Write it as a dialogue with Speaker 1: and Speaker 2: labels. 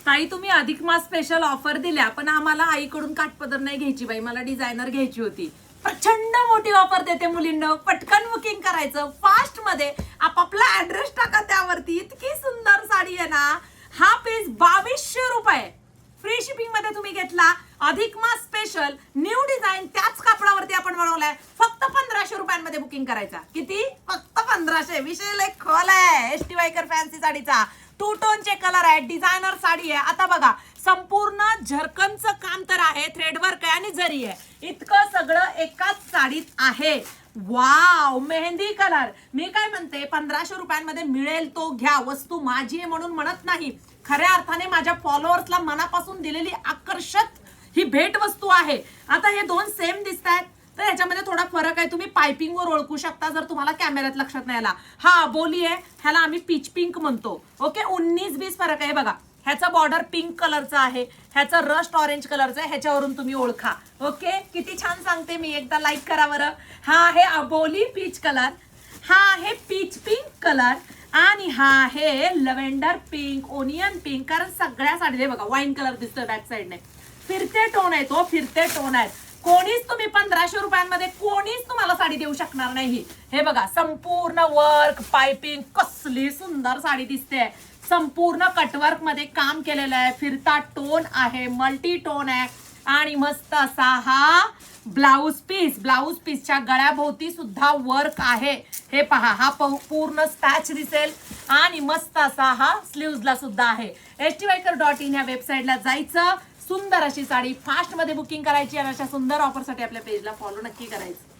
Speaker 1: ताई तुम्ही अधिक मास स्पेशल ऑफर दिल्या, पण आम्हाला आईकडून काठपदर नाही घ्यायची बाई, मला डिझायनर घ्यायची होती. प्रचंड मोठी ऑफर देते मुलींना, पटकन बुकिंग करायचं फास्ट मध्ये, आपापला ऍड्रेस टाका त्यावरती. इतकी सुंदर साडी आहे ना. हा पीस 2200 रुपये फ्री शिपिंग मध्ये तुम्ही घेतला. अधिक मास स्पेशल न्यू डिझाईन त्याच कापडावरती आपण बनवलाय. फक्त 1500 रुपयांमध्ये बुकिंग करायचा. किती? फक्त 1500. विषय लय खोल आहे एसटी वायकर फॅन्सी साडीचा. टू टोनचे कलर आहे, डिझायनर साडी आहे. आता बघा, संपूर्ण झरकनचं काम तर आहे, थ्रेडवर्क आहे आणि जरी आहे. इतकं सगळं एकाच साडीत आहे. Wow, mehndi colour. मी काय म्हणते, 1500 रुपयांमध्ये मिळेल तो घ्या. वस्तू माझी आहे म्हणून म्हणत नाही, खऱ्या अर्थाने माझ्या फॉलोअर्सला मनापासून दिलेली आकर्षक ही भेट वस्तू आहे. आता हे दोन सेम दिसत आहेत, तर ह्याच्यामध्ये थोडा फरक आहे. तुम्ही पायपिंग वर ओळखू शकता जर तुम्हाला कॅमेऱ्यात लक्षात नाही आला. हा बोली आहे, ह्याला आम्ही पीच पिंक म्हणतो. ओके, 19-20 फरक आहे बघा. ह्याचा बॉर्डर पिंक कलरचा आहे, ह्याचा रस्ट ऑरेंज कलरचा आहे. ह्याच्यावरून तुम्ही ओळखा. ओके, किती छान सांगते मी, एकदा लाईक करा बरं. हा आहे अबोली पीच कलर, हा आहे पीच पिंक कलर आणि हा आहे लव्हेंडर पिंक, ओनियन पिंक. कारण सगळ्या साडीला बघा वाईन कलर दिसतोय बॅक साईडने. फिरते टोन आहे तो, फिरते टोन आहेत. कोणीच तुम्ही 1500 रुपयांमध्ये कोणीच तुम्हाला साडी देऊ शकणार नाही. हे बघा, संपूर्ण वर्क पाइपिंग, कसली सुंदर साडी दिसते. संपूर्ण कटवर्क मध्ये काम केलेलं आहे. फिरता टोन आहे, मल्टी टोन आहे आणि मस्त असा हा ब्लाउज पीस. ब्लाउज पीसच्या गळ्याभोवती सुद्धा वर्क आहे. हे पहा, हा पूर्ण स्पॅच दिसेल आणि मस्त असा हा स्लीव्हजला सुद्धा आहे. stviker.in या वेबसाईटला जायचं, सुंदर अशी साडी फास्ट मध्ये बुकिंग करायची आणि अशा सुंदर ऑफरसाठी आपल्या पेजला फॉलो नक्की करायचं.